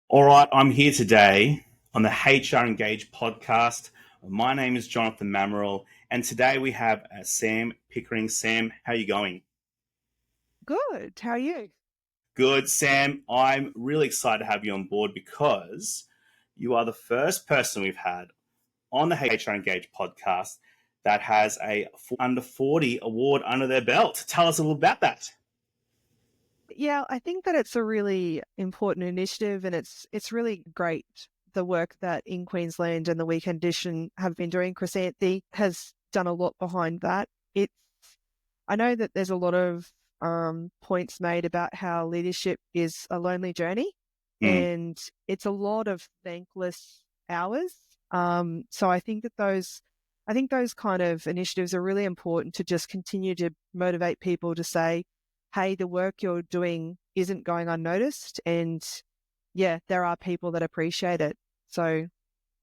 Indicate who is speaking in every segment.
Speaker 1: All right, I'm here today on the HR Engage podcast. My name is Jonathan Mamaril, and today we have Sam Pickering. Sam, how are you going?
Speaker 2: Good. How are you?
Speaker 1: Good, Sam. I'm really excited to have you on board because you are the first person we've had on the HR Engage podcast that has a under 40 award under their belt. Tell us a little about that.
Speaker 2: Yeah, I think that it's a really important initiative and it's really great the work that in Queensland and the Weekend Edition have been doing. Chrysanthi has done a lot behind that. It's I know that there's a lot of points made about how leadership is a lonely journey
Speaker 1: Mm.
Speaker 2: and it's a lot of thankless hours. So I think those kind of initiatives are really important to just continue to motivate people to say, hey, the work you're doing isn't going unnoticed. And yeah, there are people that appreciate it. So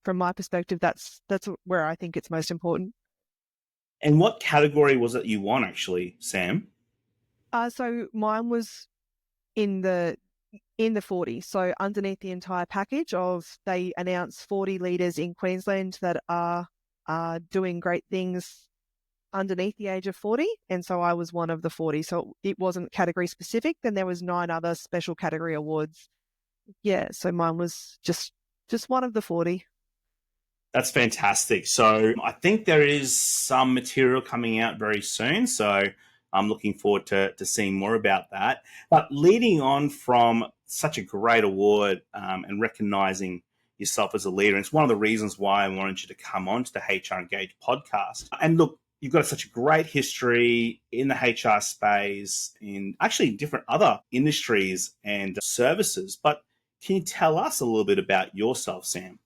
Speaker 2: from my perspective, that's where I think it's most important.
Speaker 1: And what category was it you won, actually, Sam?
Speaker 2: So mine was in the 40. So underneath the entire package of they announced 40 leaders in Queensland that are doing great things underneath the age of 40. And so I was one of the 40. So it wasn't category specific. Then there was 9 other special category awards. Yeah. So mine was just one of the 40.
Speaker 1: That's fantastic. So I think there is some material coming out very soon. So I'm looking forward to seeing more about that. But leading on from such a great award and recognizing yourself as a leader, and it's one of the reasons why I wanted you to come on to the HR Engage podcast. And look, you've got such a great history in the HR space, in actually different other industries and services. But can you tell us a little bit about yourself, Sam?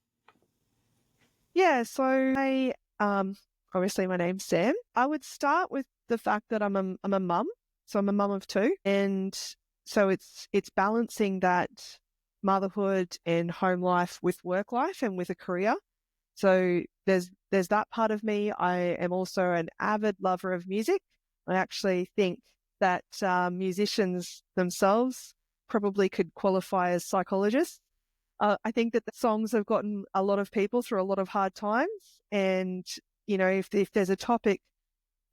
Speaker 2: Yeah. So obviously my name's Sam. I would start with the fact that I'm a mum. So I'm a mum of 2. And so it's balancing that motherhood and home life with work life and with a career. So there's that part of me. I am also an avid lover of music. I actually think that musicians themselves probably could qualify as psychologists. I think that the songs have gotten a lot of people through a lot of hard times. And, if there's a topic,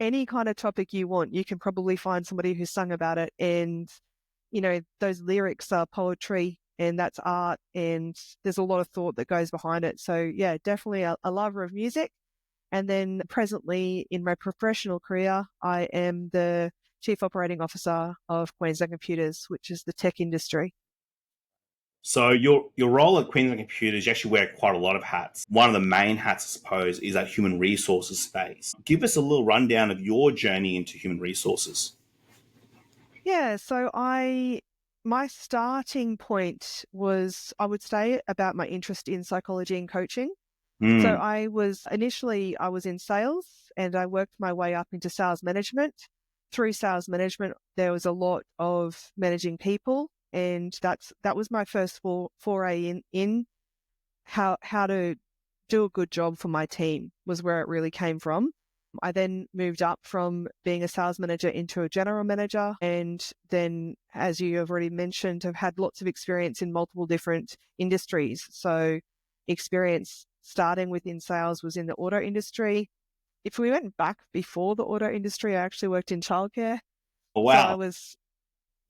Speaker 2: any kind of topic you want, you can probably find somebody who's sung about it. And, those lyrics are poetry and that's art. And there's a lot of thought that goes behind it. So, yeah, definitely a lover of music. And then presently in my professional career, I am the Chief Operating Officer of Queensland Computers, which is the tech industry.
Speaker 1: So your role at Queensland Computers, you actually wear quite a lot of hats. One of the main hats, I suppose, is that human resources space. Give us a little rundown of your journey into human resources.
Speaker 2: Yeah, so my starting point was, I would say, about my interest in psychology and coaching. So
Speaker 1: Mm.
Speaker 2: I was in sales and I worked my way up into sales management. Through sales management, there was a lot of managing people, and that was my first foray in how to do a good job for my team, was where it really came from. I then moved up from being a sales manager into a general manager. And then, as you have already mentioned, have had lots of experience in multiple different industries. So experience starting within sales was in the auto industry. If we went back before the auto industry, I actually worked in childcare.
Speaker 1: Oh,
Speaker 2: So
Speaker 1: wow.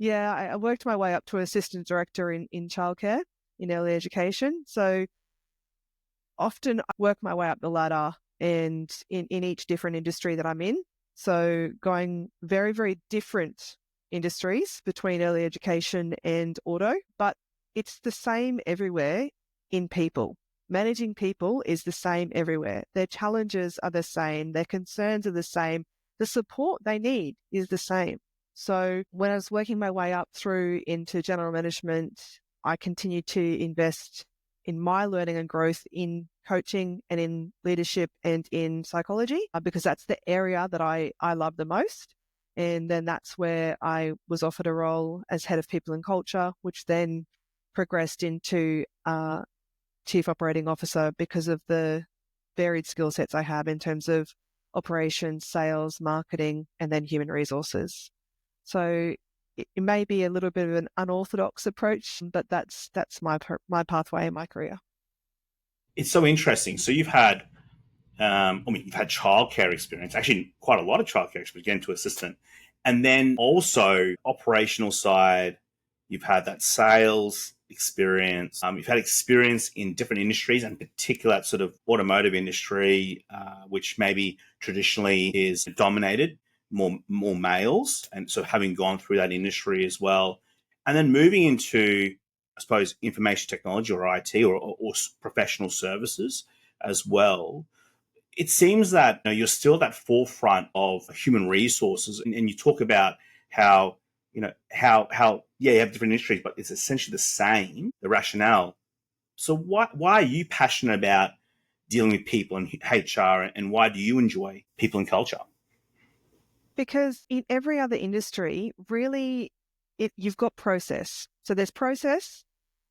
Speaker 2: I worked my way up to assistant director in childcare in early education. So often I work my way up the ladder and in each different industry that I'm in. So going very, very different industries between early education and auto, but it's the same everywhere in people. Managing people is the same everywhere. Their challenges are the same. Their concerns are the same. The support they need is the same. So when I was working my way up through into general management, I continued to invest in my learning and growth in coaching and in leadership and in psychology, because that's the area that I love the most. And then that's where I was offered a role as head of people and culture, which then progressed into chief operating officer because of the varied skill sets I have in terms of operations, sales, marketing, and then human resources. So it may be a little bit of an unorthodox approach, but that's my pathway in my career.
Speaker 1: It's so interesting. So you've had, you've had childcare experience, actually quite a lot of childcare experience, getting to assistant, and then also operational side. You've had that sales experience. You've had experience in different industries, and particular that sort of automotive industry, which maybe traditionally is dominated more males, and so having gone through that industry as well, and then moving into, I suppose, information technology or IT or professional services as well. It seems that you're still at that forefront of human resources, and you talk about how yeah, you have different industries, but it's essentially the same, the rationale. So why are you passionate about dealing with people and HR, and why do you enjoy people and culture?
Speaker 2: Because in every other industry, really, you've got process. So there's process,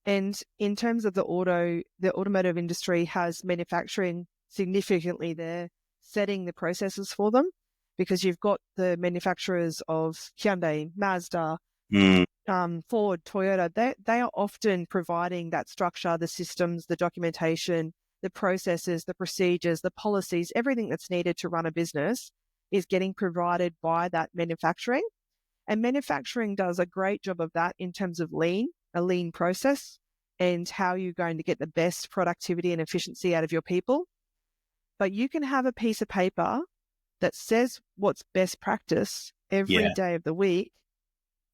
Speaker 2: and in terms of the automotive industry has manufacturing significantly there, setting the processes for them, because you've got the manufacturers of Hyundai, Mazda, Ford, Toyota. They are often providing that structure, the systems, the documentation, the processes, the procedures, the policies, everything that's needed to run a business is getting provided by that manufacturing. And manufacturing does a great job of that in terms of a lean process, and how you're going to get the best productivity and efficiency out of your people. But you can have a piece of paper that says what's best practice every
Speaker 1: Yeah,
Speaker 2: day of the week.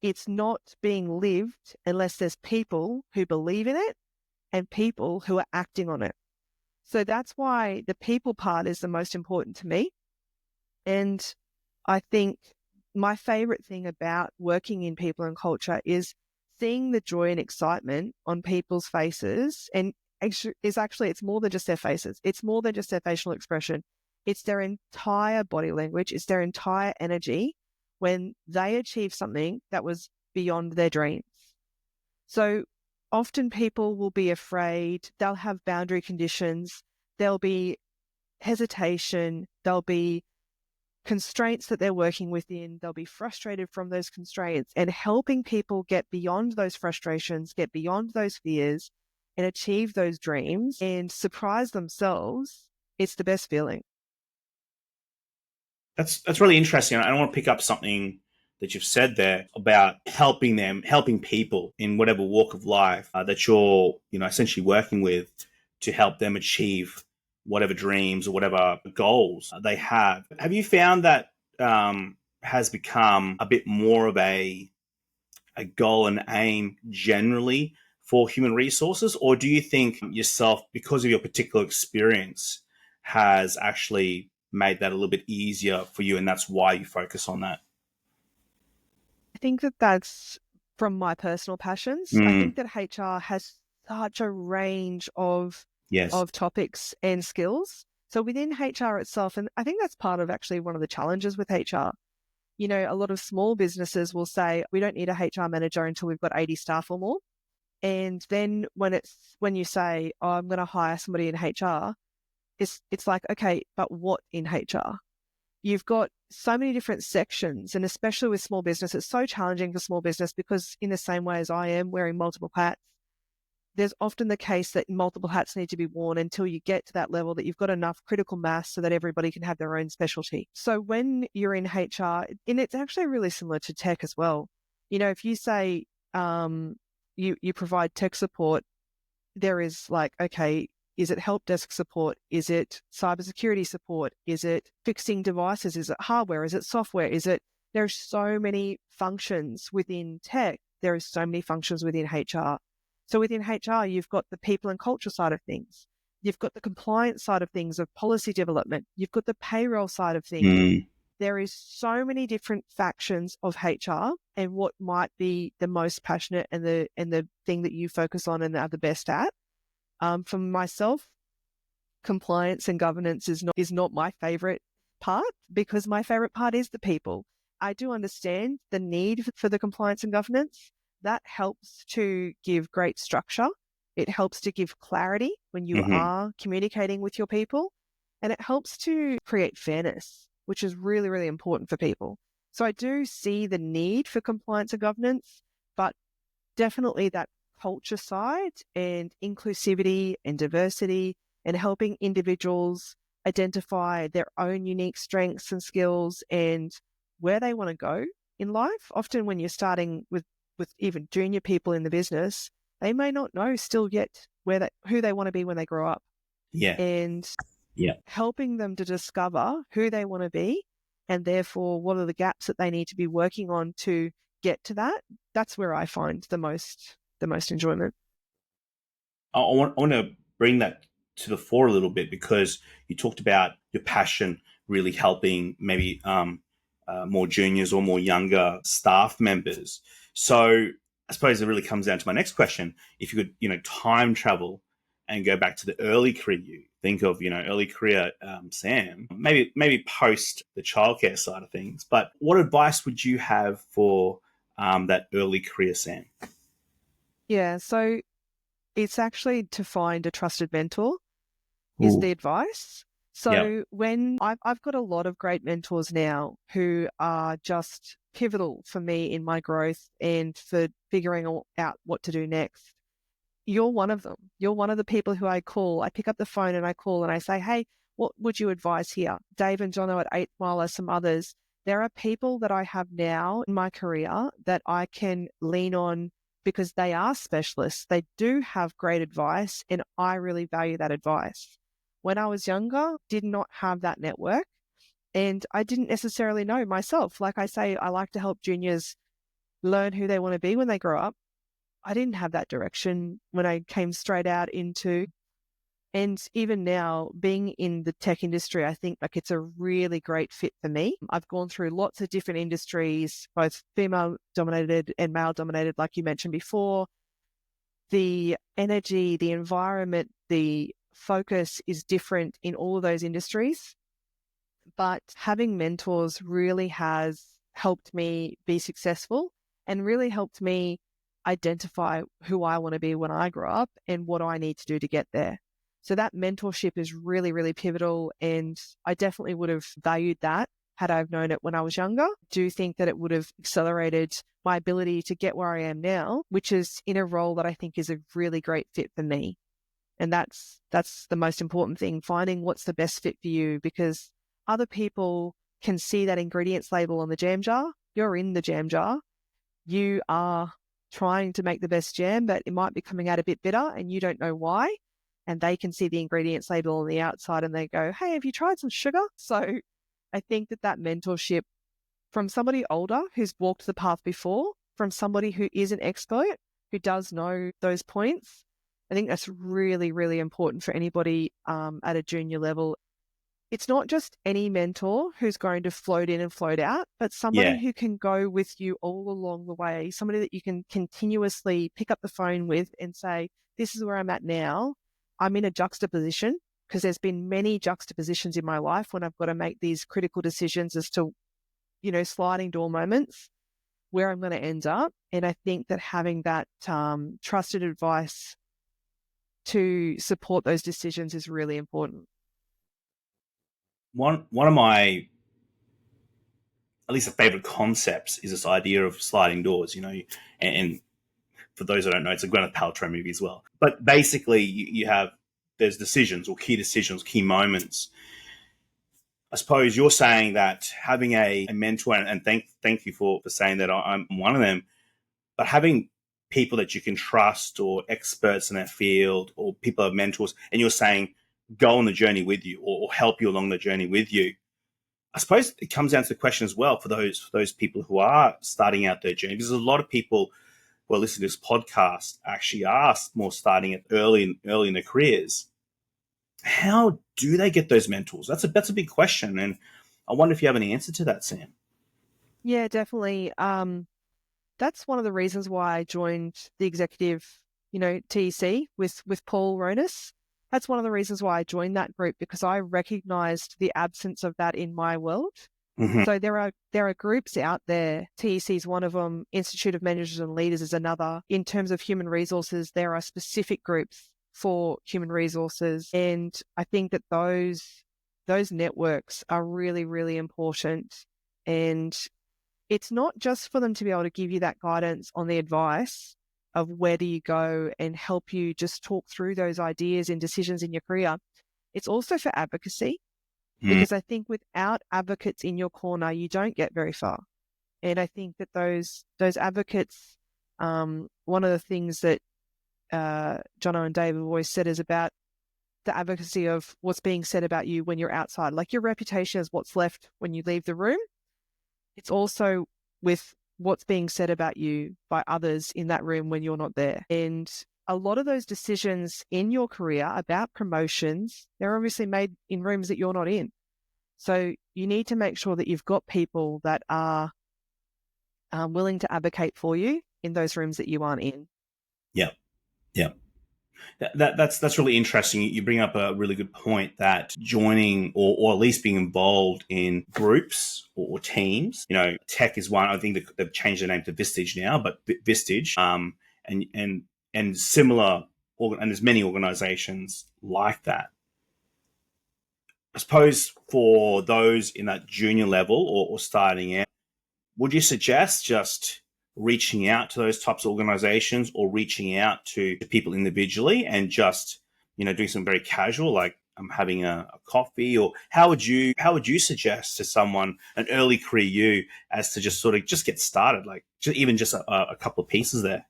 Speaker 2: It's not being lived unless there's people who believe in it and people who are acting on it. So that's why the people part is the most important to me. And I think my favorite thing about working in people and culture is seeing the joy and excitement on people's faces. And it's more than just their faces. It's more than just their facial expression. It's their entire body language. It's their entire energy when they achieve something that was beyond their dreams. So often people will be afraid. They'll have boundary conditions. There'll be hesitation. There'll be constraints that they're working within. They'll be frustrated from those constraints, and helping people get beyond those frustrations, get beyond those fears, and achieve those dreams and surprise themselves. It's the best feeling.
Speaker 1: that's really interesting. I want to pick up something that you've said there about helping people in whatever walk of life that you're essentially working with to help them achieve whatever dreams or whatever goals they have. Have you found that has become a bit more of a goal and aim generally for human resources, or do you think yourself, because of your particular experience, has actually made that a little bit easier for you, and that's why you focus on that?
Speaker 2: I think that that's from my personal passions. I
Speaker 1: Mm,
Speaker 2: think that HR has such a range of
Speaker 1: yes.
Speaker 2: topics and skills. So within HR itself, and I think that's part of actually one of the challenges with HR. A lot of small businesses will say, we don't need a HR manager until we've got 80 staff or more. And then when you say, oh, I'm going to hire somebody in HR, it's like, okay, but what in HR? You've got so many different sections, and especially with small business, it's so challenging for small business because in the same way as I am wearing multiple hats, there's often the case that multiple hats need to be worn until you get to that level that you've got enough critical mass so that everybody can have their own specialty. So when you're in HR, and it's actually really similar to tech as well, if you say you provide tech support, there is like, okay, is it help desk support? Is it cybersecurity support? Is it fixing devices? Is it hardware? Is it software? There's so many functions within tech. There is so many functions within HR. So within HR, you've got the people and culture side of things. You've got the compliance side of things, of policy development. You've got the payroll side of things.
Speaker 1: Mm.
Speaker 2: There is so many different factions of HR, and what might be the most passionate and the thing that you focus on and are the best at. For myself, compliance and governance is not my favorite part, because my favorite part is the people. I do understand the need for the compliance and governance. That helps to give great structure. It helps to give clarity when you
Speaker 1: Hmm.
Speaker 2: are communicating with your people, and it helps to create fairness, which is really, really important for people. So I do see the need for compliance and governance, but definitely that culture side and inclusivity and diversity and helping individuals identify their own unique strengths and skills and where they want to go in life. Often when you're starting with even junior people in the business, they may not know still yet who they want to be when they grow up.
Speaker 1: Yeah.
Speaker 2: And
Speaker 1: Yeah.
Speaker 2: helping them to discover who they want to be and therefore what are the gaps that they need to be working on to get to that. That's where I find the most enjoyment.
Speaker 1: I want to bring that to the fore a little bit because you talked about your passion really helping maybe more juniors or more younger staff members. So I suppose it really comes down to my next question. If you could, time travel and go back to the early career you, think of, early career Sam, maybe post the childcare side of things, but what advice would you have for that early career Sam?
Speaker 2: Yeah, so it's actually to find a trusted mentor is
Speaker 1: Ooh.
Speaker 2: the advice.
Speaker 1: Yeah.
Speaker 2: So when I've got a lot of great mentors now who are just pivotal for me in my growth and for figuring out what to do next. You're one of them. You're one of the people who I call. I pick up the phone and I call and I say, hey, what would you advise here? Dave and Jono at 8 Mile, some others. There are people that I have now in my career that I can lean on because they are specialists. They do have great advice and I really value that advice. When I was younger, did not have that network and I didn't necessarily know myself. Like I say, I like to help juniors learn who they want to be when they grow up. I didn't have that direction when I came straight out into, and even now being in the tech industry, I think like it's a really great fit for me. I've gone through lots of different industries, both female dominated and male dominated, like you mentioned before. The energy, the environment, the focus is different in all of those industries. But having mentors really has helped me be successful and really helped me identify who I want to be when I grow up and what I need to do to get there. So that mentorship is really, really pivotal. And I definitely would have valued that had I've known it when I was younger. I do think that it would have accelerated my ability to get where I am now, which is in a role that I think is a really great fit for me. And that's the most important thing, finding what's the best fit for you, because other people can see that ingredients label on the jam jar. You're in the jam jar. You are trying to make the best jam, but it might be coming out a bit bitter and you don't know why. And they can see the ingredients label on the outside and they go, hey, have you tried some sugar? So I think that mentorship from somebody older who's walked the path before, from somebody who is an expert, who does know those points, I think that's really, really important for anybody at a junior level. It's not just any mentor who's going to float in and float out, but somebody
Speaker 1: Yeah.
Speaker 2: who can go with you all along the way, somebody that you can continuously pick up the phone with and say, this is where I'm at now. I'm in a juxtaposition because there's been many juxtapositions in my life when I've got to make these critical decisions as to, sliding door moments where I'm going to end up. And I think that having that trusted advice to support those decisions is really important.
Speaker 1: One of my at least a favorite concepts is this idea of sliding doors, and for those who don't know, it's a Gwyneth Paltrow movie as well. But basically, you have there's decisions or key decisions, key moments. I suppose you're saying that having a mentor, and thank you for saying that I'm one of them, but having people that you can trust or experts in that field or people are mentors, and you're saying go on the journey with you or help you along the journey with you. I suppose it comes down to the question as well for those people who are starting out their journey, because there's a lot of people who are listening to this podcast actually are more starting it early in their careers. How do they get those mentors? That's a big question, and I wonder if you have any answer to that, Sam.
Speaker 2: Yeah, definitely. That's one of the reasons why I joined the executive, TEC with Paul Ronis. That's one of the reasons why I joined that group, because I recognized the absence of that in my world.
Speaker 1: Mm-hmm.
Speaker 2: So there are groups out there. TEC is one of them. Institute of Managers and Leaders is another. In terms of human resources, there are specific groups for human resources, and I think that those networks are really, really important. And it's not just for them to be able to give you that guidance on the advice of where do you go and help you just talk through those ideas and decisions in your career. It's also for advocacy,
Speaker 1: Mm,
Speaker 2: because I think without advocates in your corner, you don't get very far. And I think that those advocates, one of the things that Jono and Dave have always said is about the advocacy of what's being said about you when you're outside. Like your reputation is what's left when you leave the room. It's also with what's being said about you by others in that room when you're not there. And a lot of those decisions in your career about promotions, they're obviously made in rooms that you're not in. So you need to make sure that you've got people that are willing to advocate for you in those rooms that you aren't in.
Speaker 1: yeah, yeah. That's really interesting. You bring up a really good point that joining or at least being involved in groups or teams. Tech is one. I think they've changed their name to Vistage now, but Vistage, and similar, and there's many organizations like that. I suppose for those in that junior level or starting out, would you suggest just reaching out to those types of organizations or reaching out to people individually and just, doing some very casual, like I'm having a coffee? Or how would you suggest to someone, an early career you, as to just sort of just get started, like even just a couple of pieces there?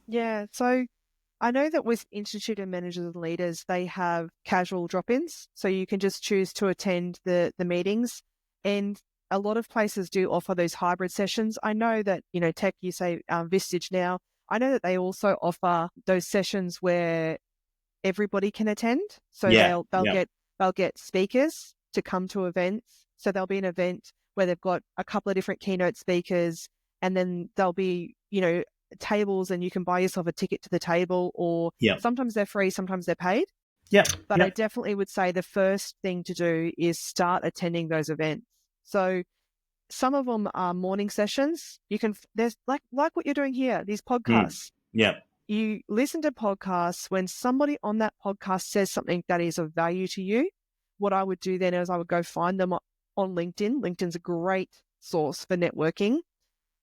Speaker 2: Yeah. So I know that with Institute of Managers and Leaders, they have casual drop-ins. So you can just choose to attend the meetings. And a lot of places do offer those hybrid sessions. I know that, Tech, you say Vistage now. I know that they also offer those sessions where everybody can attend. So
Speaker 1: Yeah,
Speaker 2: they'll get speakers to come to events. So there'll be an event where they've got a couple of different keynote speakers, and then there'll be, tables, and you can buy yourself a ticket to the table, or
Speaker 1: yeah,
Speaker 2: sometimes they're free, sometimes they're paid.
Speaker 1: yeah,
Speaker 2: But I
Speaker 1: yeah,
Speaker 2: definitely would say the first thing to do is start attending those events. So some of them are morning sessions. There's like what you're doing here, these podcasts.
Speaker 1: yeah,
Speaker 2: You listen to podcasts. When somebody on that podcast says something that is of value to you, what I would do then is I would go find them on LinkedIn. LinkedIn's a great source for networking.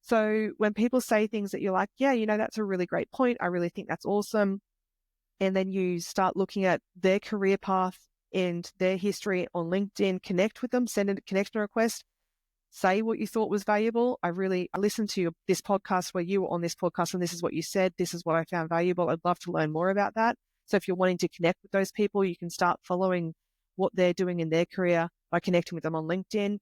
Speaker 2: So when people say things that you're like, yeah, that's a really great point. I really think that's awesome. And then you start looking at their career path and their history on LinkedIn, connect with them, send a connection request, say what you thought was valuable. I listened to this podcast where you were on this podcast and this is what you said. This is what I found valuable. I'd love to learn more about that. So if you're wanting to connect with those people, you can start following what they're doing in their career by connecting with them on LinkedIn.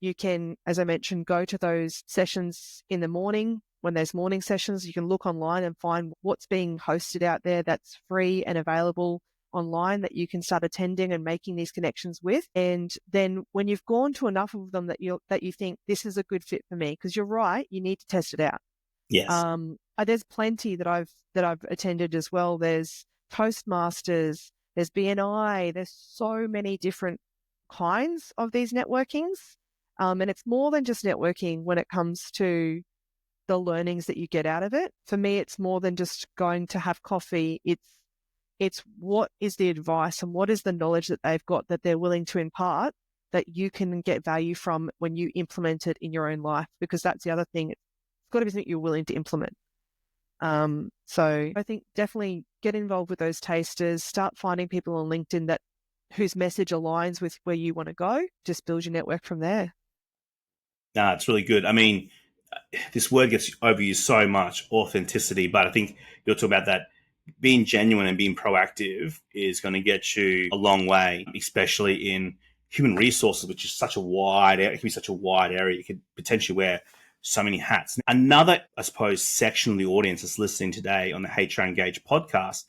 Speaker 2: You can, as I mentioned, go to those sessions in the morning. When there's morning sessions, you can look online and find what's being hosted out there that's free and available online that you can start attending and making these connections with. And then when you've gone to enough of them that you think this is a good fit for me, because you're right, you need to test it out.
Speaker 1: yes,
Speaker 2: There's plenty that I've attended as well. There's Toastmasters, there's BNI, there's so many different kinds of these networkings. And it's more than just networking when it comes to the learnings that you get out of it. For me, it's more than just going to have coffee. It's what is the advice and what is the knowledge that they've got that they're willing to impart that you can get value from when you implement it in your own life, because that's the other thing. It's got to be something you're willing to implement. So I think definitely get involved with those tasters, start finding people on LinkedIn whose message aligns with where you want to go, just build your network from there.
Speaker 1: no, it's really good. I mean, this word gets overused so much, authenticity, but I think you're talking about that being genuine and being proactive is going to get you a long way, especially in human resources, which is such a wide area. It can be such a wide area. You could potentially wear so many hats. Another, I suppose, section of the audience that's listening today on the HR Engage podcast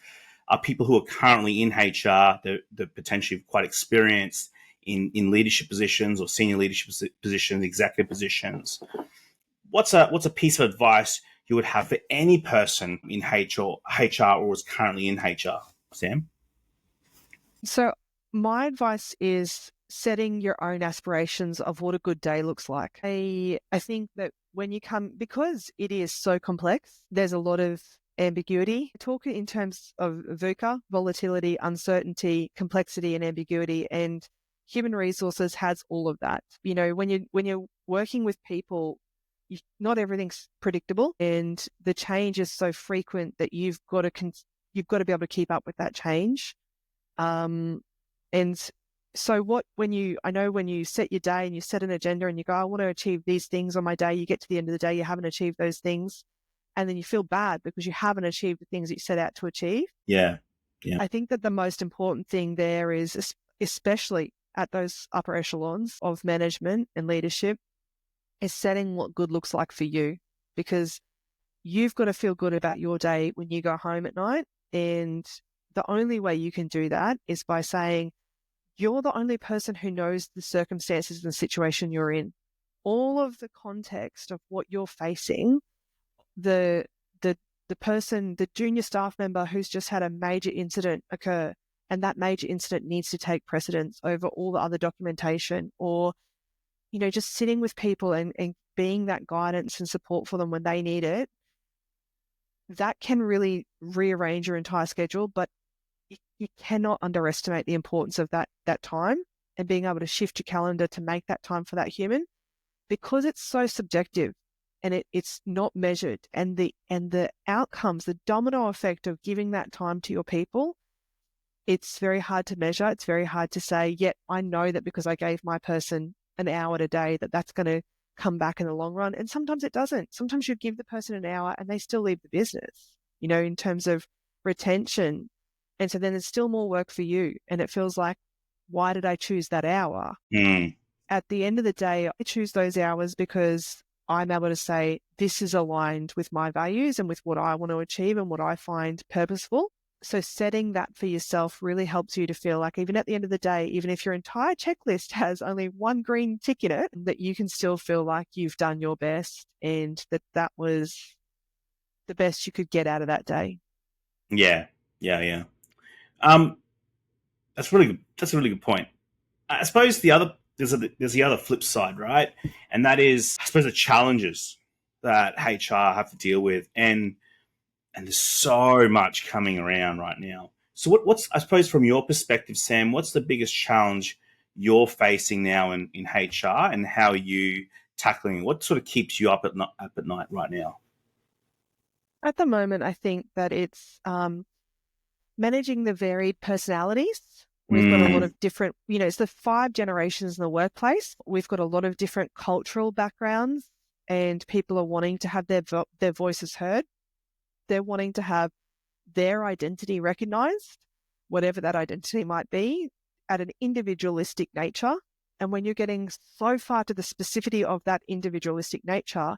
Speaker 1: are people who are currently in HR. They're potentially quite experienced in leadership positions or senior leadership positions, executive positions. What's a piece of advice you would have for any person in HR or is currently in HR, Sam?
Speaker 2: So my advice is setting your own aspirations of what a good day looks like. I think that when you come, because it is so complex, there's a lot of ambiguity. Talk in terms of VUCA, volatility, uncertainty, complexity, and ambiguity. And human resources has all of that. When you're working with people, not everything's predictable, and the change is so frequent that you've got to be able to keep up with that change. And so when you set your day and you set an agenda and you go, I want to achieve these things on my day, you get to the end of the day, you haven't achieved those things. And then you feel bad because you haven't achieved the things that you set out to achieve.
Speaker 1: Yeah. Yeah.
Speaker 2: I think that the most important thing there is, especially at those upper echelons of management and leadership, is setting what good looks like for you, because you've got to feel good about your day when you go home at night. And the only way you can do that is by saying, you're the only person who knows the circumstances and the situation you're in. All of the context of what you're facing, the person, the junior staff member who's just had a major incident occur, and that major incident needs to take precedence over all the other documentation, or, just sitting with people and being that guidance and support for them when they need it, that can really rearrange your entire schedule. But you cannot underestimate the importance of that time and being able to shift your calendar to make that time for that human, because it's so subjective and it's not measured. And the outcomes, the domino effect of giving that time to your people, it's very hard to measure. It's very hard to say, yet I know that because I gave my person an hour a day, that's going to come back in the long run. And sometimes it doesn't. Sometimes you give the person an hour and they still leave the business, in terms of retention. And so then there's still more work for you. And it feels like, why did I choose that hour? At the end of the day, I choose those hours because I'm able to say, this is aligned with my values and with what I want to achieve and what I find purposeful. So setting that for yourself really helps you to feel like, even at the end of the day, even if your entire checklist has only one green tick in it, that you can still feel like you've done your best and that was the best you could get out of that day.
Speaker 1: Yeah. That's really good. That's a really good point. I suppose there's the other flip side, right? And that is, I suppose, the challenges that HR have to deal with, and there's so much coming around right now. So what's, I suppose, from your perspective, Sam, what's the biggest challenge you're facing now in HR, and how are you tackling it? What sort of keeps you up at night right now?
Speaker 2: At the moment, I think that it's managing the varied personalities. We've got a lot of different, it's the 5 generations in the workplace. We've got a lot of different cultural backgrounds, and people are wanting to have their voices heard. They're wanting to have their identity recognized, whatever that identity might be, at an individualistic nature. And when you're getting so far to the specificity of that individualistic nature,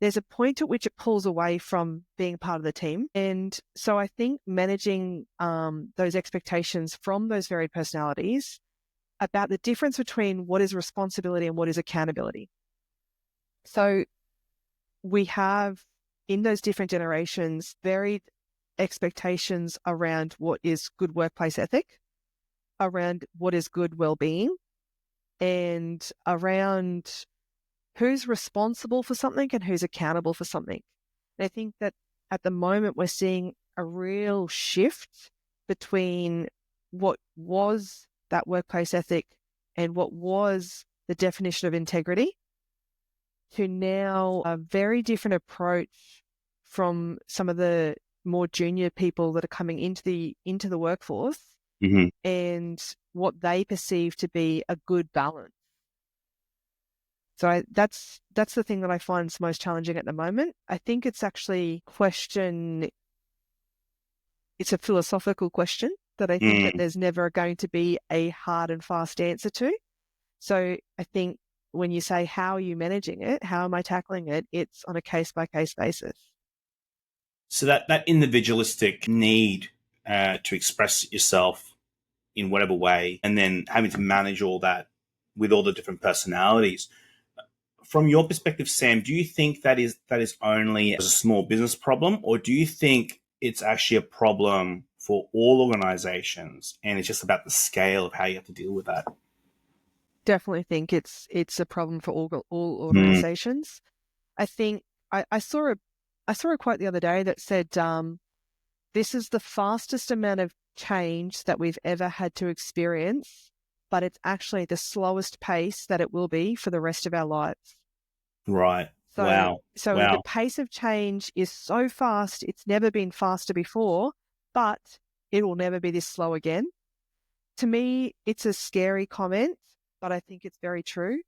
Speaker 2: there's a point at which it pulls away from being part of the team. And so I think managing those expectations from those varied personalities about the difference between what is responsibility and what is accountability. So we have, in those different generations, varied expectations around what is good workplace ethic, around what is good well-being, and around who's responsible for something and who's accountable for something. And I think that at the moment we're seeing a real shift between what was that workplace ethic and what was the definition of integrity, to now a very different approach from some of the more junior people that are coming into the workforce, and what they perceive to be a good balance. So that's the thing that I find is most challenging at the moment. I think it's actually it's a philosophical question that I think that there's never going to be a hard and fast answer to. So I think when you say, how are you managing it? How am I tackling it? It's on a case-by-case basis.
Speaker 1: So that individualistic need to express yourself in whatever way, and then having to manage all that with all the different personalities. From your perspective, Sam, do you think that is only a small business problem, or do you think it's actually a problem for all organizations, and it's just about the scale of how you have to deal with that?
Speaker 2: Definitely think it's a problem for all organizations. I think I saw a quote the other day that said, this is the fastest amount of change that we've ever had to experience, but it's actually the slowest pace that it will be for the rest of our lives.
Speaker 1: Right.
Speaker 2: So,
Speaker 1: Wow.
Speaker 2: so the
Speaker 1: Wow.
Speaker 2: pace of change is so fast. It's never been faster before, but it will never be this slow again. To me, it's a scary comment, but I think it's very true.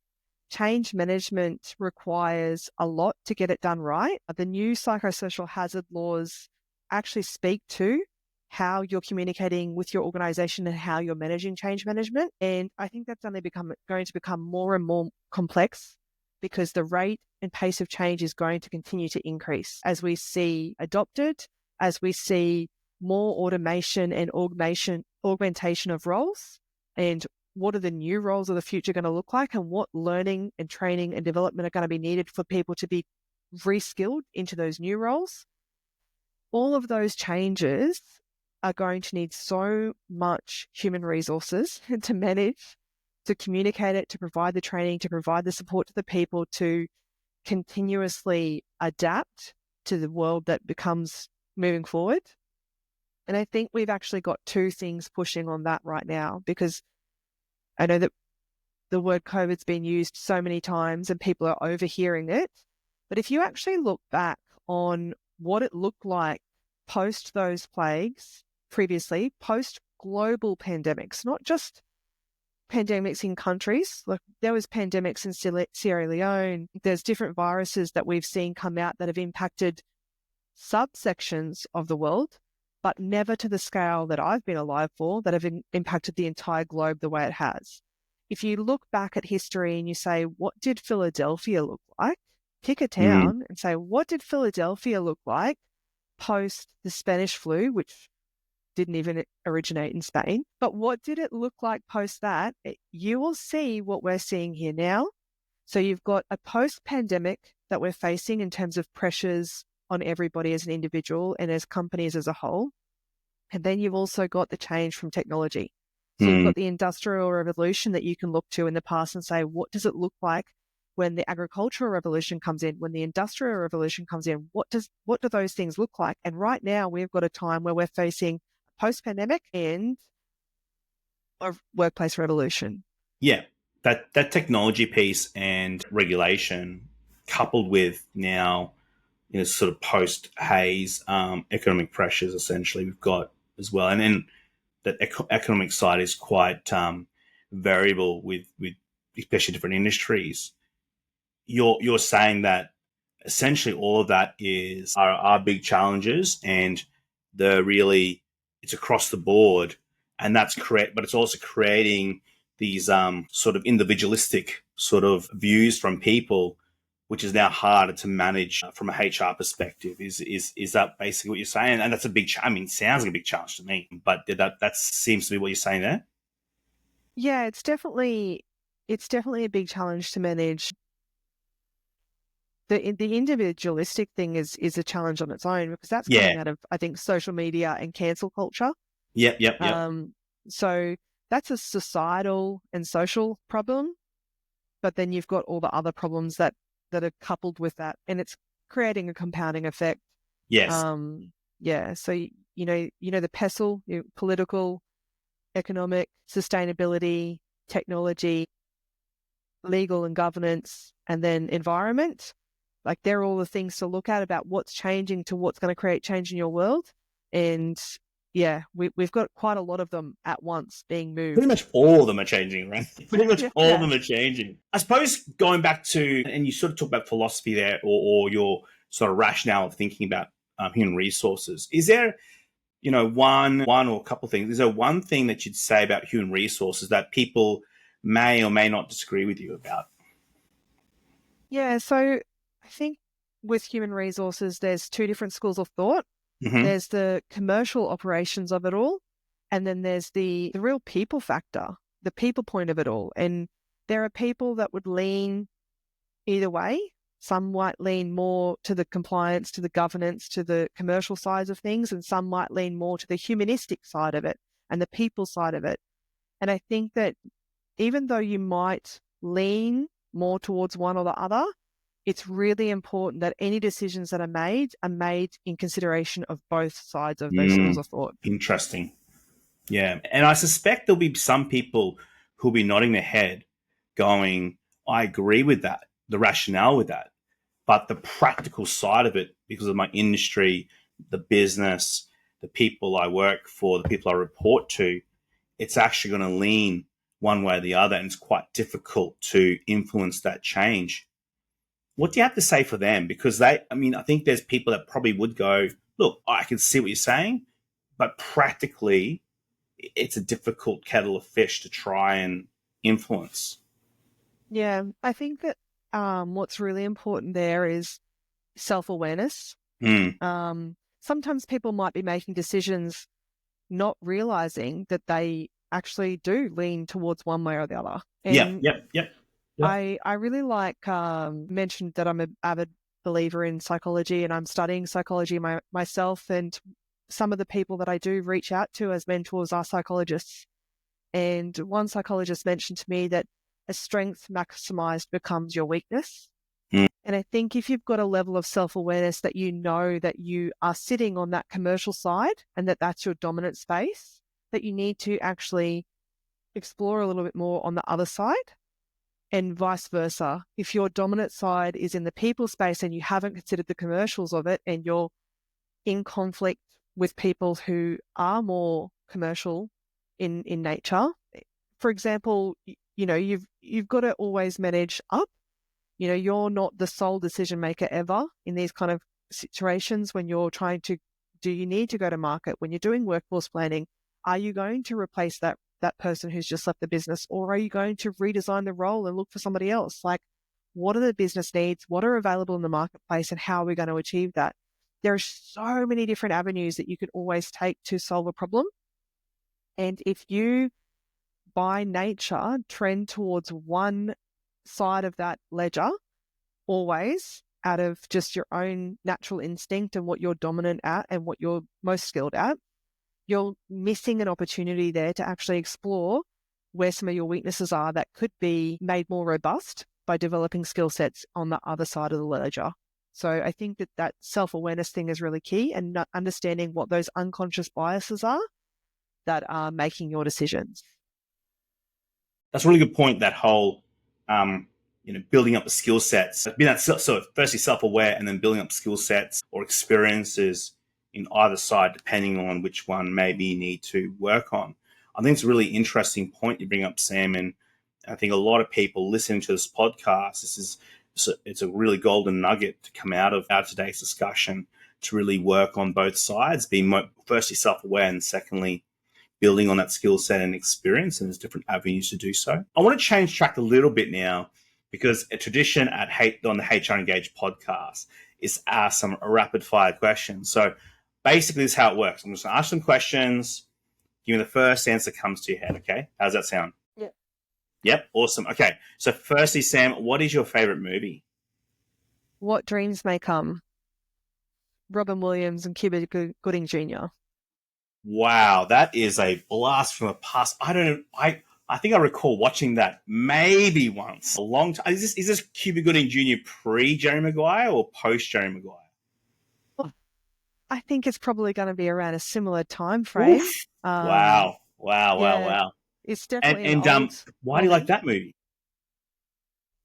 Speaker 2: Change management requires a lot to get it done right. The new psychosocial hazard laws actually speak to how you're communicating with your organization and how you're managing change management. And I think that's only going to become more and more complex because the rate and pace of change is going to continue to increase as we see adopted, as we see more automation and augmentation of roles, and what are the new roles of the future going to look like, and what learning and training and development are going to be needed for people to be reskilled into those new roles. All of those changes are going to need so much human resources to manage, to communicate it, to provide the training, to provide the support to the people, to continuously adapt to the world that becomes moving forward. And I think we've actually got two things pushing on that right now, because I know that the word COVID's been used so many times and people are overhearing it. But if you actually look back on what it looked like post those plagues previously, post global pandemics, not just pandemics in countries, like there was pandemics in Sierra Leone, there's different viruses that we've seen come out that have impacted subsections of the world, but never to the scale that I've been alive for, that have impacted the entire globe the way it has. If you look back at history and you say, what did Philadelphia look like? Pick a
Speaker 1: Mm.
Speaker 2: town and say, what did Philadelphia look like post the Spanish flu, which didn't even originate in Spain? But what did it look like post that? You will see what we're seeing here now. So you've got a post-pandemic that we're facing in terms of pressures on everybody as an individual and as companies as a whole. And then you've also got the change from technology. So you've
Speaker 1: Mm.
Speaker 2: got the industrial revolution that you can look to in the past and say, what does it look like when the agricultural revolution comes in, when the industrial revolution comes in? What do those things look like? And right now we've got a time where we're facing post-pandemic and a workplace revolution.
Speaker 1: Yeah, that technology piece and regulation, coupled with now, sort of post haze economic pressures, essentially we've got as well, and then that economic side is quite variable with especially different industries. You're saying that essentially all of that are big challenges, and the really it's across the board, and that's correct. But it's also creating these sort of individualistic sort of views from people, which is now harder to manage from a HR perspective. Is that basically what you're saying? And that's a big. I mean, sounds like a big challenge to me, but that seems to be what you're saying there.
Speaker 2: Yeah, it's definitely a big challenge to manage. The individualistic thing is a challenge on its own, because that's
Speaker 1: Yeah.
Speaker 2: coming out of, I think, social media and cancel culture.
Speaker 1: Yep. Yep. Yep.
Speaker 2: So that's a societal and social problem, but then you've got all the other problems that are coupled with that, and it's creating a compounding effect.
Speaker 1: Yes.
Speaker 2: Yeah. So the PESTLE, political, economic, sustainability, technology, legal and governance, and then environment. Like they're all the things to look at about what's changing to what's going to create change in your world. And yeah, we've got quite a lot of them at once being moved.
Speaker 1: Pretty much all of them are changing, right? Pretty much all of
Speaker 2: Yeah.
Speaker 1: them are changing. I suppose going back to, and you sort of talk about philosophy there, or your sort of rationale of thinking about human resources. Is there, one or a couple of things? Is there one thing that you'd say about human resources that people may or may not disagree with you about?
Speaker 2: Yeah. So I think with human resources, there's two different schools of thought.
Speaker 1: Mm-hmm.
Speaker 2: There's the commercial operations of it all, and then there's the real people factor, the people point of it all. And there are people that would lean either way. Some might lean more to the compliance, to the governance, to the commercial sides of things, and some might lean more to the humanistic side of it and the people side of it. And I think that even though you might lean more towards one or the other, it's really important that any decisions that are made in consideration of both sides of those schools of thought.
Speaker 1: Interesting. Yeah. And I suspect there'll be some people who'll be nodding their head going, I agree with that, the rationale with that. But the practical side of it, because of my industry, the business, the people I work for, the people I report to, it's actually going to lean one way or the other, and it's quite difficult to influence that change. What do you have to say for them? Because I think there's people that probably would go, look, I can see what you're saying, but practically, it's a difficult kettle of fish to try and influence.
Speaker 2: Yeah, I think that what's really important there is self-awareness.
Speaker 1: Mm.
Speaker 2: Sometimes people might be making decisions not realizing that they actually do lean towards one way or the other.
Speaker 1: Yep,
Speaker 2: And
Speaker 1: yep, yep. Yep.
Speaker 2: I really like mentioned that I'm an avid believer in psychology, and I'm studying psychology myself. And some of the people that I do reach out to as mentors are psychologists. And one psychologist mentioned to me that a strength maximized becomes your weakness.
Speaker 1: Mm.
Speaker 2: And I think if you've got a level of self-awareness that you know that you are sitting on that commercial side and that that's your dominant space, that you need to actually explore a little bit more on the other side, and vice versa. If your dominant side is in the people space and you haven't considered the commercials of it, and you're in conflict with people who are more commercial in nature, for example, you've got to always manage up. You're not the sole decision maker ever in these kind of situations when you're trying to, do you need to go to market? When you're doing workforce planning, are you going to replace that person who's just left the business, or are you going to redesign the role and look for somebody else? Like, what are the business needs? What are available in the marketplace, and how are we going to achieve that? There are so many different avenues that you can always take to solve a problem. And if you, by nature, trend towards one side of that ledger, always out of just your own natural instinct and what you're dominant at and what you're most skilled at, you're missing an opportunity there to actually explore where some of your weaknesses are that could be made more robust by developing skill sets on the other side of the ledger. So I think that self-awareness thing is really key, and understanding what those unconscious biases are that are making your decisions.
Speaker 1: That's a really good point. That whole, building up the skill sets, being that so firstly self-aware, and then building up skill sets or experiences in either side, depending on which one maybe you need to work on. I think it's a really interesting point you bring up, Sam, and I think a lot of people listening to this podcast, it's a really golden nugget to come out of today's discussion, to really work on both sides, being firstly self-aware, and secondly building on that skill set and experience, and there's different avenues to do so. I want to change track a little bit now, because a tradition on the HR Engage podcast is ask some rapid fire questions. So basically this is how it works. I'm just going to ask some questions, give me the first answer that comes to your head, okay? How's that sound?
Speaker 2: Yep.
Speaker 1: Yep, awesome. Okay, so firstly, Sam, what is your favorite movie?
Speaker 2: What Dreams May Come. Robin Williams and Cuba Gooding Jr.
Speaker 1: Wow, that is a blast from the past. I think I recall watching that maybe once, a long time. Is this Cuba Gooding Jr. pre Jerry Maguire or post Jerry Maguire?
Speaker 2: I think it's probably going to be around a similar time frame.
Speaker 1: Wow.
Speaker 2: Yeah, it's definitely an old.
Speaker 1: Why do you like that movie?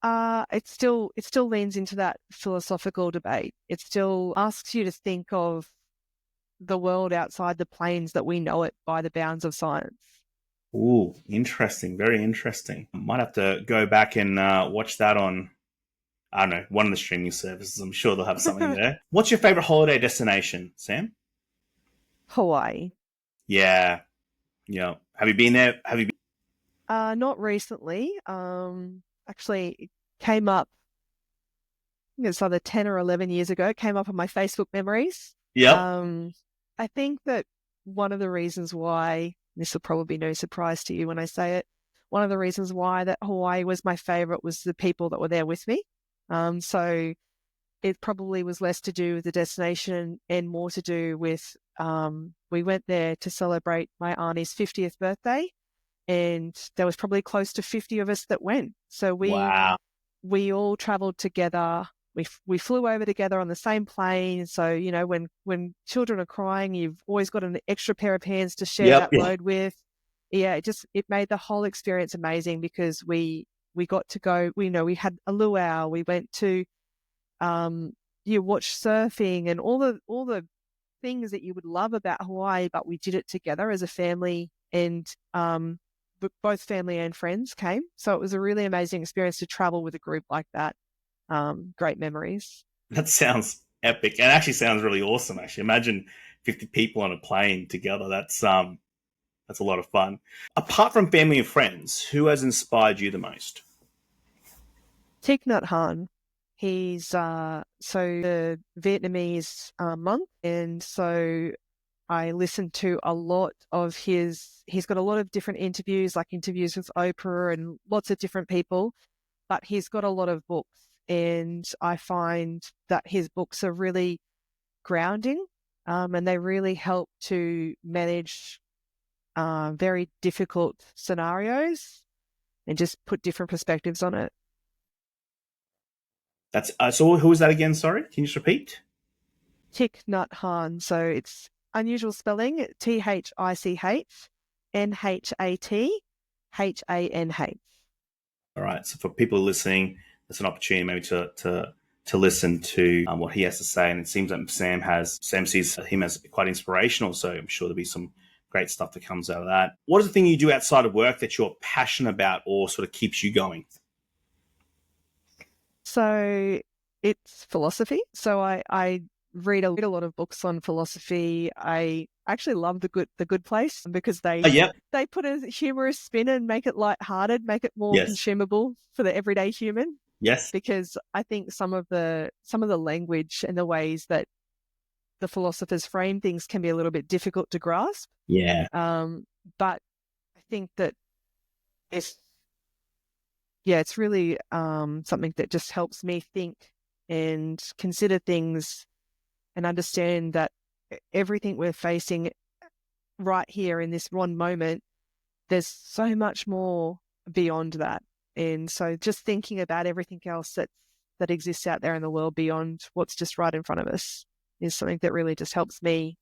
Speaker 2: It still leans into that philosophical debate. It still asks you to think of the world outside the planes that we know it by the bounds of science.
Speaker 1: Ooh, interesting. Very interesting. Might have to go back and watch that on, I don't know, one of the streaming services. I'm sure they'll have something there. What's your favorite holiday destination, Sam?
Speaker 2: Hawaii.
Speaker 1: Yeah. Yeah. Have you been there?
Speaker 2: Not recently. Actually, it came up, I think it's either 10 or 11 years ago. It came up on my Facebook memories.
Speaker 1: Yep.
Speaker 2: I think that one of the reasons why, this will probably be no surprise to you when I say it, one of the reasons why that Hawaii was my favorite was the people that were there with me. So it probably was less to do with the destination and more to do with, we went there to celebrate my auntie's 50th birthday, and there was probably close to 50 of us that went. So
Speaker 1: Wow.
Speaker 2: we all traveled together. We flew over together on the same plane. So, when children are crying, you've always got an extra pair of hands to share that load with. Yeah, it made the whole experience amazing, because we got to go, we had a luau. We went to You watch surfing and all the things that you would love about Hawaii, but we did it together as a family, and both family and friends came. So it was a really amazing experience to travel with a group like that. Great memories.
Speaker 1: That sounds epic. And actually sounds really awesome, actually. Imagine 50 people on a plane together. That's a lot of fun. Apart from family and friends, who has inspired you the most?
Speaker 2: Thich Nhat Hanh. He's the Vietnamese monk, and so I listened to a lot of his. He's got a lot of different interviews, like interviews with Oprah and lots of different people, but he's got a lot of books, and I find that his books are really grounding, and they really help to manage very difficult scenarios and just put different perspectives on it.
Speaker 1: That's so. Who was that again? Sorry, can you just repeat?
Speaker 2: Thich Nhat Hanh. So it's unusual spelling, THICHNHATHANH.
Speaker 1: All right. So for people listening, it's an opportunity maybe to listen to what he has to say. And it seems like Sam sees him as quite inspirational. So I'm sure there'll be some great stuff that comes out of that. What is the thing you do outside of work that you're passionate about or sort of keeps you going?
Speaker 2: So it's philosophy. So I read a lot of books on philosophy. I actually love the Good Place because
Speaker 1: Yep.
Speaker 2: they put a humorous spin and make it lighthearted, make it more
Speaker 1: Yes.
Speaker 2: consumable for the everyday human.
Speaker 1: Yes.
Speaker 2: Because I think some of the language and the ways that the philosophers frame things can be a little bit difficult to grasp.
Speaker 1: Yeah.
Speaker 2: But I think that it's really something that just helps me think and consider things and understand that everything we're facing right here in this one moment, there's so much more beyond that. And so just thinking about everything else that exists out there in the world beyond what's just right in front of us is something that really just helps me.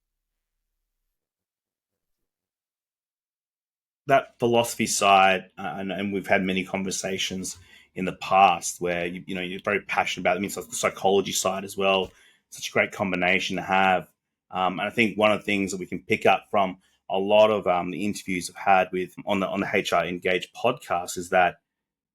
Speaker 1: That philosophy side, and we've had many conversations in the past where you're very passionate about it. I mean, it's the psychology side as well. Such a great combination to have. And I think one of the things that we can pick up from a lot of the interviews I've had with on the HR Engage podcast is that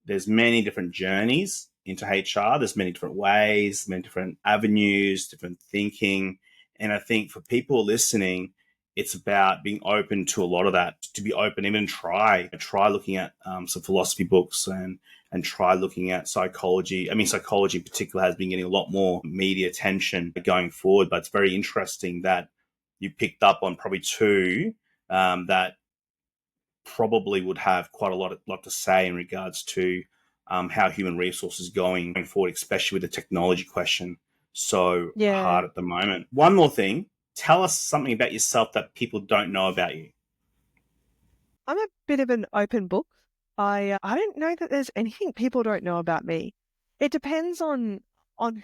Speaker 1: there's many different journeys into HR. There's many different ways, many different avenues, different thinking. And I think for people listening, it's about being open to a lot of that, to be open, even try looking at some philosophy books and try looking at psychology. I mean, psychology in particular has been getting a lot more media attention going forward, but it's very interesting that you picked up on probably two that probably would have quite a lot to say in regards to how human resources going forward, especially with the technology question so hard at the moment. One more thing, tell us something about yourself that people don't know about you.
Speaker 2: I'm a bit of an open book. I don't know that there's anything people don't know about me. It depends on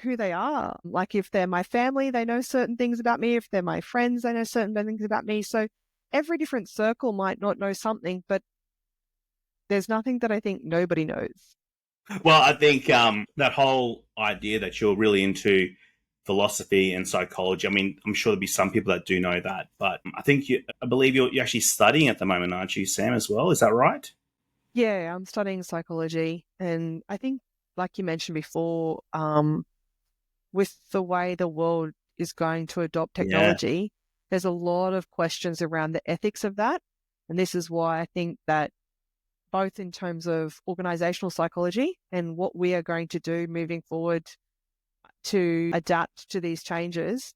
Speaker 2: who they are. Like if they're my family, they know certain things about me. If they're my friends, they know certain things about me. So every different circle might not know something, but there's nothing that I think nobody knows.
Speaker 1: Well, I think that whole idea that you're really into philosophy and psychology, I mean, I'm sure there'll be some people that do know that, but I believe you're actually studying at the moment, aren't you, Sam, as well? Is that right?
Speaker 2: Yeah, I'm studying psychology. And I think, like you mentioned before, with the way the world is going to adopt technology, there's a lot of questions around the ethics of that. And this is why I think that both in terms of organizational psychology and what we are going to do moving forward to adapt to these changes,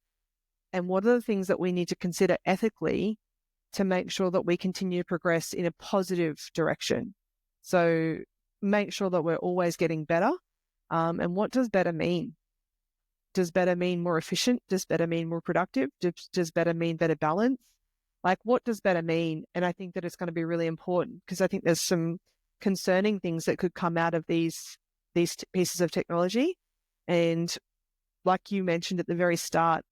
Speaker 2: and what are the things that we need to consider ethically to make sure that we continue to progress in a positive direction. So make sure that we're always getting better. And what does better mean? Does better mean more efficient? Does better mean more productive? Does better mean better balance? Like, what does better mean? And I think that it's going to be really important because I think there's some concerning things that could come out of these pieces of technology. And like you mentioned at the very start,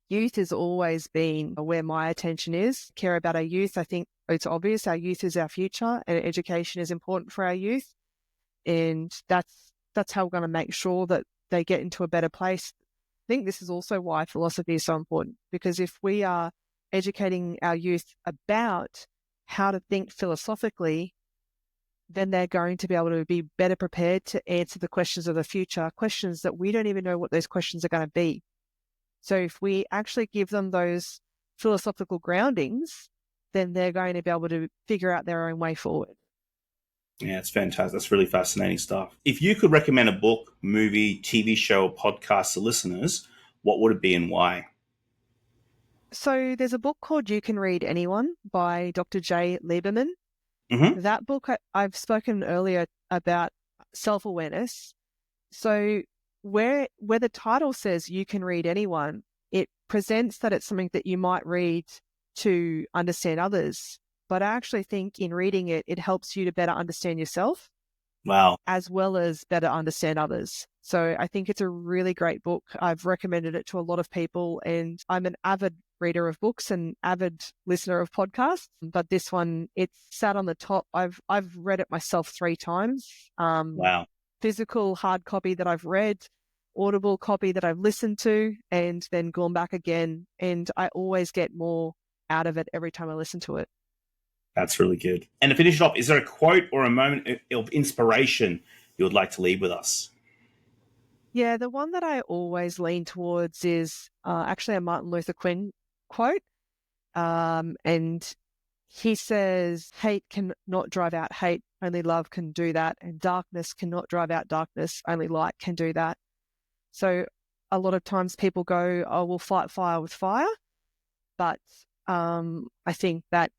Speaker 2: youth has always been where my attention is. Care about our youth. I think it's obvious our youth is our future and education is important for our youth. And that's how we're going to make sure that they get into a better place. I think this is also why philosophy is so important, because if we are educating our youth about how to think philosophically, then they're going to be able to be better prepared to answer the questions of the future, questions that we don't even know what those questions are going to be. So if we actually give them those philosophical groundings, then they're going to be able to figure out their own way forward.
Speaker 1: Yeah, it's fantastic. That's really fascinating stuff. If you could recommend a book, movie, TV show, or podcast to listeners, what would it be and why?
Speaker 2: So there's a book called You Can Read Anyone by Dr. Jay Lieberman.
Speaker 1: Mm-hmm.
Speaker 2: That book, I've spoken earlier about self-awareness. So where the title says You Can Read Anyone, it presents that it's something that you might read to understand others. But I actually think in reading it, it helps you to better understand yourself.
Speaker 1: Wow.
Speaker 2: As well as better understand others. So I think it's a really great book. I've recommended it to a lot of people, and I'm an avid reader of books and avid listener of podcasts. But this one, it's sat on the top. I've read it myself 3 times.
Speaker 1: Wow.
Speaker 2: Physical hard copy that I've read, Audible copy that I've listened to, and then gone back again. And I always get more out of it every time I listen to it.
Speaker 1: That's really good. And to finish it off, is there a quote or a moment of inspiration you would like to leave with us?
Speaker 2: Yeah, the one that I always lean towards is actually a Martin Luther King quote. And he says, hate cannot drive out hate, only love can do that. And darkness cannot drive out darkness, only light can do that. So a lot of times people go, oh, we'll fight fire with fire. But I think that,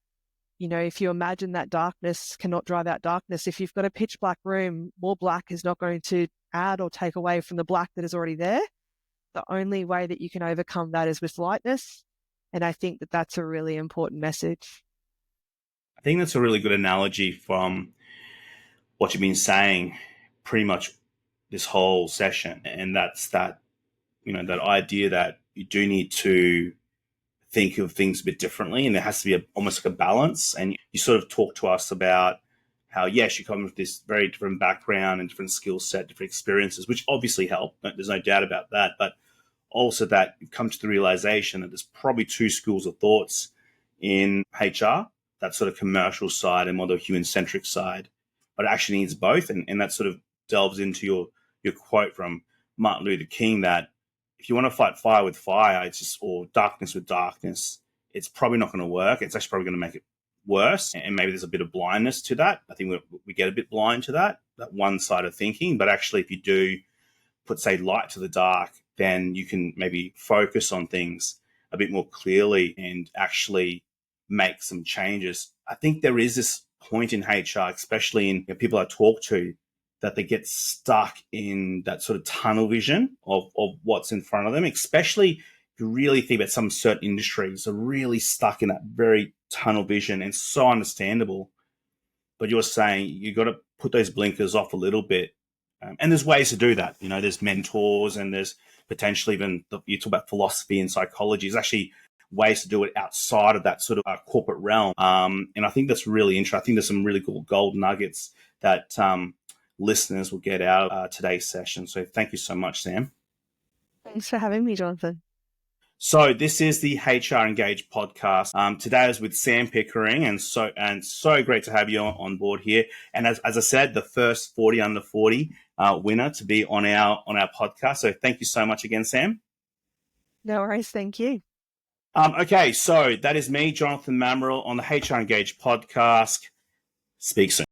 Speaker 2: if you imagine that darkness cannot drive out darkness, if you've got a pitch black room, more black is not going to add or take away from the black that is already there. The only way that you can overcome that is with lightness. And I think that that's a really important message.
Speaker 1: I think that's a really good analogy from what you've been saying pretty much this whole session. And that's that, that idea that you do need to think of things a bit differently, and there has to be almost like a balance. And you sort of talk to us about how, yes, you come with this very different background and different skill set, different experiences, which obviously help. There's no doubt about that. But also that you've come to the realization that there's probably 2 schools of thoughts in HR, that sort of commercial side and more the human-centric side, but it actually needs both. And that sort of delves into your quote from Martin Luther King that if you want to fight fire with fire, or darkness with darkness, it's probably not going to work. It's actually probably going to make it worse. And maybe there's a bit of blindness to that. I think we get a bit blind to that one side of thinking. But actually, if you do put, say, light to the dark, then you can maybe focus on things a bit more clearly and actually make some changes. I think there is this point in HR, especially in people I talk to, that they get stuck in that sort of tunnel vision of what's in front of them, especially if you really think about some certain industries are really stuck in that very tunnel vision, and so understandable. But you're saying you got to put those blinkers off a little bit. And there's ways to do that. There's mentors, and there's potentially even, you talk about philosophy and psychology. There's actually ways to do it outside of that sort of corporate realm. And I think that's really interesting. I think there's some really cool gold nuggets that listeners will get out of today's session. So thank you so much, Sam.
Speaker 2: Thanks for having me, Jonathan.
Speaker 1: So this is the HR Engage podcast. Today I was with Sam Pickering, and so great to have you on board here. And as I said, the first 40 under 40 winner to be on our podcast. So thank you so much again, Sam.
Speaker 2: No worries. Thank you.
Speaker 1: Okay, so that is me, Jonathan Mamaril, on the HR Engage podcast. Speak soon.